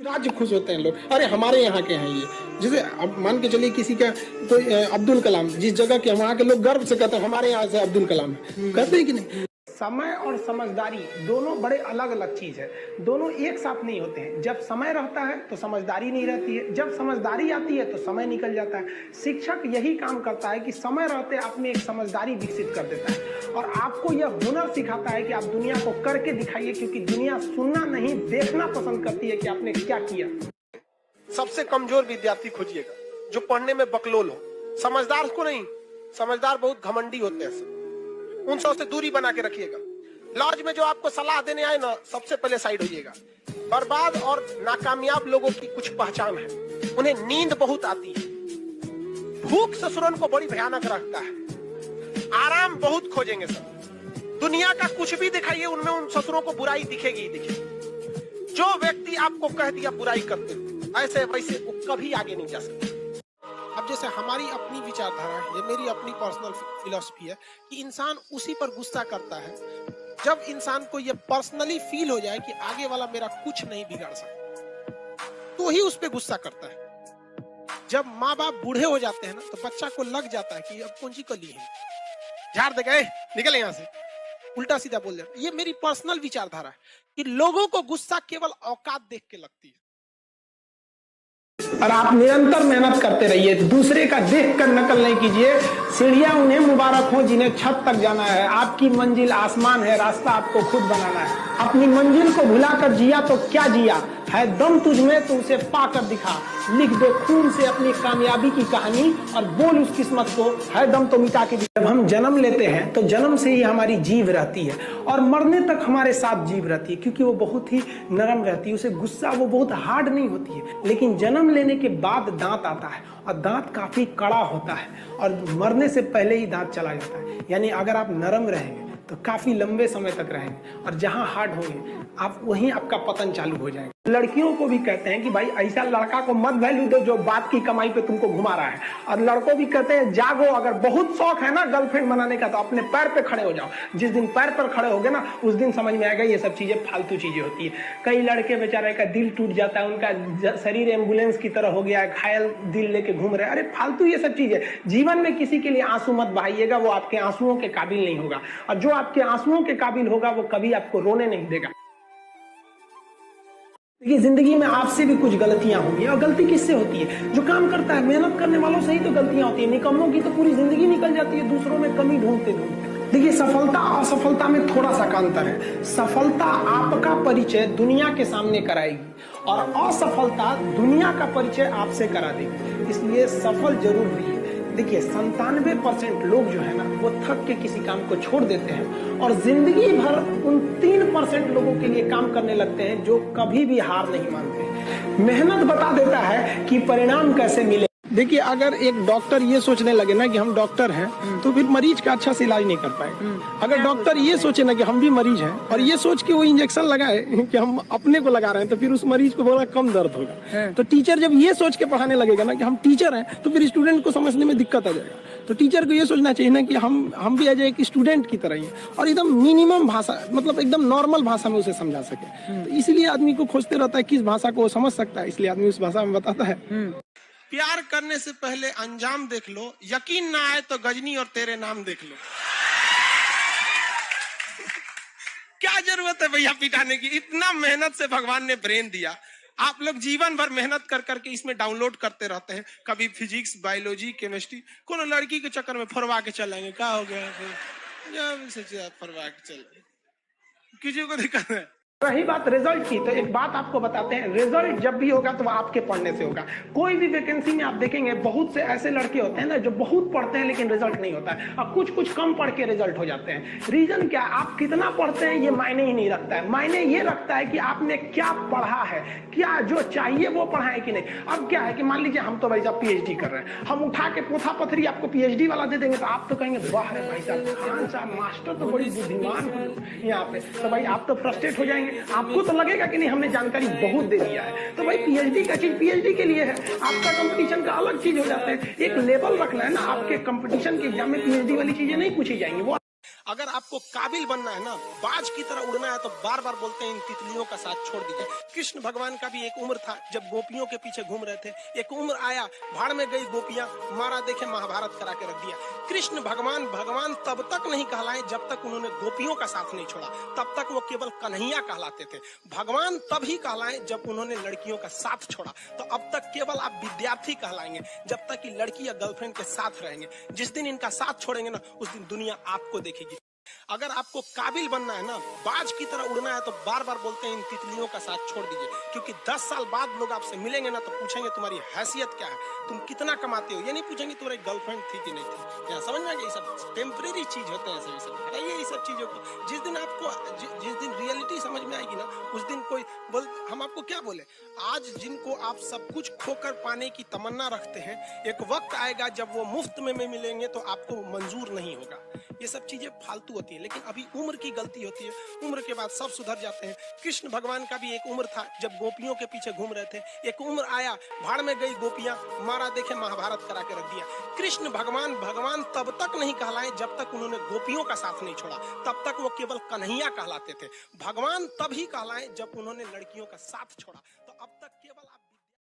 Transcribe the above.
राज्य खुश होते हैं लोग, अरे हमारे यहाँ के हैं ये। जैसे अब मान के चलिए किसी का कोई अब्दुल कलाम, जिस जगह के वहाँ के लोग गर्व से कहते हैं हमारे यहाँ से अब्दुल कलाम है, कहते हैं कि नहीं। समय और समझदारी दोनों बड़े अलग अलग चीज है, दोनों एक साथ नहीं होते हैं। जब समय रहता है तो समझदारी नहीं रहती है, जब समझदारी आती है तो समय निकल जाता है। शिक्षक यही काम करता है कि समय रहते आप में एक समझदारी विकसित कर देता है और आपको यह हुनर सिखाता है कि आप दुनिया को करके दिखाइए, क्योंकि दुनिया सुनना नहीं देखना पसंद करती है कि आपने क्या किया। सबसे कमजोर विद्यार्थी खोजिएगा जो पढ़ने में बकलोल हो, समझदार को नहीं। समझदार बहुत घमंडी होते हैं, उन सब से दूरी बना के रखिएगा। लॉज में जो आपको सलाह देने आए ना, सबसे पहले साइड होइएगा। बर्बाद और नाकामयाब लोगों की कुछ पहचान है, उन्हें नींद बहुत आती है, भूख ससुरन को बड़ी भयानक रखता है, आराम बहुत खोजेंगे सब। दुनिया का कुछ भी दिखाइए, उनमें उन ससुरों को बुराई दिखेगी ही दिखेगी। जो व्यक्ति आपको कह दिया बुराई करते ऐसे वैसे वो कभी आगे नहीं जा सकते। अब जैसे हमारी अपनी विचारधारा है, ये मेरी अपनी पर्सनल फिलॉसफी है कि इंसान उसी पर गुस्सा करता है जब इंसान को ये पर्सनली फील हो जाए कि आगे वाला मेरा कुछ नहीं बिगाड़ सकता, तो ही उस पर गुस्सा करता है। जब माँ बाप बूढ़े हो जाते हैं ना, तो बच्चा को लग जाता है कि अब कौन सी कली है, झाड़ दे गए निकले यहाँ से, उल्टा सीधा बोल जाता। ये मेरी पर्सनल विचारधारा है कि लोगों को गुस्सा केवल औकात देख के लगती है। और आप निरंतर मेहनत करते रहिए, दूसरे का देख कर नकल नहीं कीजिए। सीढ़ियां उन्हें मुबारक हो जिन्हें छत तक जाना है, आपकी मंजिल आसमान है, रास्ता आपको खुद बनाना है। अपनी मंजिल को भुलाकर जिया तो क्या जिया है, दम तुझमें तो उसे पाकर दिखा। लिख दो खून से अपनी कामयाबी की कहानी और बोल उस किस्मत को, है दम तो मिटा के। जब हम जन्म लेते हैं तो जन्म से ही हमारी जीभ रहती है और मरने तक हमारे साथ जीभ रहती है, क्योंकि वो बहुत ही नरम रहती है, उसे गुस्सा वो बहुत हार्ड नहीं होती है। लेकिन जन्म लेने के बाद दांत आता है और दांत काफी कड़ा होता है और मरने से पहले ही दांत चला जाता है। यानी अगर आप नरम रहेंगे तो काफी लंबे समय तक रहेंगे और जहां हार्ड होंगे आप वहीं आपका पतन चालू हो जाएगा। लड़कियों को भी कहते हैं कि भाई ऐसा लड़का को मत वैल्यू दो जो बात की कमाई पे तुमको घुमा रहा है, और लड़कों भी कहते हैं जागो, अगर बहुत शौक है ना गर्लफ्रेंड बनाने का तो अपने पैर पे खड़े हो जाओ। जिस दिन पैर पर खड़े होगे ना, उस दिन समझ में आएगा ये सब चीजें फालतू चीजें होती है। कई लड़के बेचारे का दिल टूट जाता है, उनका शरीर एम्बुलेंस की तरह हो गया है, घायल दिल लेके घूम रहे हैं। अरे फालतू ये सब चीजें। जीवन में किसी के लिए आंसू मत बहाइएगा, वो आपके आंसुओं के काबिल नहीं होगा, और जो आपके आंसुओं के काबिल होगा वो कभी आपको रोने नहीं देगा। देखिए जिंदगी में आपसे भी कुछ गलतियां होंगी, और गलती किससे होती है? जो काम करता है, मेहनत करने वालों से ही तो गलतियां होती है। निकम्मों की तो पूरी जिंदगी निकल जाती है दूसरों में कमी ढूंढते ढूंढते। देखिए सफलता और असफलता में थोड़ा सा का अंतर है। सफलता आपका परिचय दुनिया के सामने कराएगी और असफलता दुनिया का परिचय आपसे करा देगी, इसलिए सफल जरूर रहिए। देखिए 97% लोग जो है ना वो थक के किसी काम को छोड़ देते हैं और जिंदगी भर उन 3% लोगों के लिए काम करने लगते हैं जो कभी भी हार नहीं मानते। मेहनत बता देता है कि परिणाम कैसे मिले। देखिए अगर एक डॉक्टर ये सोचने लगे ना कि हम डॉक्टर हैं तो फिर मरीज का अच्छा से इलाज नहीं कर पाएगा। अगर डॉक्टर ये सोचे ना कि हम भी मरीज हैं और ये सोच के वो इंजेक्शन लगाए कि हम अपने को लगा रहे हैं, तो फिर उस मरीज को बड़ा कम दर्द होगा। तो टीचर जब ये सोच के पढ़ाने लगेगा ना कि हम टीचर हैं, तो फिर स्टूडेंट को समझने में दिक्कत आ जाएगा। तो टीचर को ये सोचना चाहिए ना कि हम भी आज एक स्टूडेंट की तरह ही और एकदम मिनिमम भाषा, मतलब एकदम नॉर्मल भाषा में उसे समझा सके। तो इसलिए आदमी को खोजते रहता है किस भाषा को वो समझ सकता है, इसलिए आदमी उस भाषा में बताता है। प्यार करने से पहले अंजाम देख लो, यकीन ना आए तो गजनी और तेरे नाम देख लो। क्या जरूरत है भैया पिटाने की? इतना मेहनत से भगवान ने ब्रेन दिया, आप लोग जीवन भर मेहनत कर करके इसमें डाउनलोड करते रहते हैं। कभी फिजिक्स, बायोलॉजी, केमिस्ट्री, कोनो लड़की के चक्कर में फरवा के चलेंगे, क्या हो गया फिर फरवा के चल, किसी को दिक्कत है। रही बात रिजल्ट की, तो एक बात आपको बताते हैं, रिजल्ट जब भी होगा तो आपके पढ़ने से होगा। कोई भी वैकेंसी में आप देखेंगे बहुत से ऐसे लड़के होते हैं ना जो बहुत पढ़ते हैं लेकिन रिजल्ट नहीं होता है, और कुछ कम पढ़ के रिजल्ट हो जाते हैं। रीजन क्या? आप कितना पढ़ते हैं ये मायने ही नहीं रखता है, मायने ये रखता है कि आपने क्या पढ़ा है, क्या जो चाहिए वो पढ़ा है कि नहीं। अब क्या है कि मान लीजिए हम तो भाई साहब पीएचडी कर रहे हैं, हम उठा के पोथा पथरी आपको पीएचडी वाला दे देंगे तो आप तो कहेंगे वाह रे भाई साहब, खान साहब मास्टर तो बड़ी बुद्धिमान हो यहाँ पे, तो भाई आप तो फ्रस्ट्रेट हो जाएंगे। आपको तो लगेगा कि नहीं हमने जानकारी बहुत दे दिया है। तो भाई पीएचडी का चीज पीएचडी के लिए है, आपका कंपटीशन का अलग चीज हो जाता है। एक लेवल रखना है ना, आपके कंपटीशन के एग्जाम में पीएचडी वाली चीजें नहीं पूछी जाएंगी। वो अगर आपको काबिल बनना है ना, बाज की तरह उड़ना है, तो बार बार बोलते हैं इन तितलियों का साथ छोड़ दीजिए। कृष्ण भगवान का भी एक उम्र था जब गोपियों के पीछे घूम रहे थे। एक उम्र आया, भाड़ में गई गोपियां, मारा देखे महाभारत करा के रख दिया। कृष्ण भगवान भगवान तब तक नहीं कहलाए जब तक उन्होंने गोपियों का साथ नहीं छोड़ा, तब तक वो केवल कन्हैया कहलाते थे। भगवान तभी कहलाए जब उन्होंने लड़कियों का साथ छोड़ा। तो अब तक केवल आप विद्यार्थी कहलाएंगे जब तक कि लड़की या गर्लफ्रेंड के साथ रहेंगे। जिस दिन इनका साथ छोड़ेंगे ना, उस दिन दुनिया आपको देखेगी। अगर आपको काबिल बनना है ना, बाज की तरह उड़ना है, तो बार बार बोलते हैं इन तितलियों का साथ छोड़ दीजिए। क्योंकि 10 साल बाद लोग आपसे मिलेंगे ना, तो पूछेंगे तुम्हारी हैसियत क्या है, तुम कितना कमाते हो। ये नहीं पूछेंगे तुम्हारी गर्लफ्रेंड थी कि नहीं थी। यहाँ समझ में आ गया, ये सब टेम्परेरी चीज होते हैं। सब हटाइए ये सब चीजों को। जिस दिन आपको जिस दिन रियलिटी समझ में आएगी ना, उस दिन कोई बोल, हम आपको क्या बोले। आज जिनको आप सब कुछ खोकर पाने की तमन्ना रखते हैं, एक वक्त आएगा जब वो मुफ्त में मिलेंगे तो आपको मंजूर नहीं होगा। ये सब चीजें फालतू होती है, लेकिन अभी उम्र की गलती होती है। उम्र के बाद सब सुधर जाते हैं। कृष्ण भगवान का भी एक उम्र था जब गोपियों के पीछे घूम रहे थे। एक उम्र आया, भाड़ में गई गोपियां, मारा देखे महाभारत करा के रख दिया। कृष्ण भगवान भगवान तब तक नहीं कहलाए जब तक उन्होंने गोपियों का साथ नहीं छोड़ा, तब तक वो केवल कन्हैया कहलाते थे। भगवान तभी कहलाए जब उन्होंने लड़कियों का साथ छोड़ा। तो अब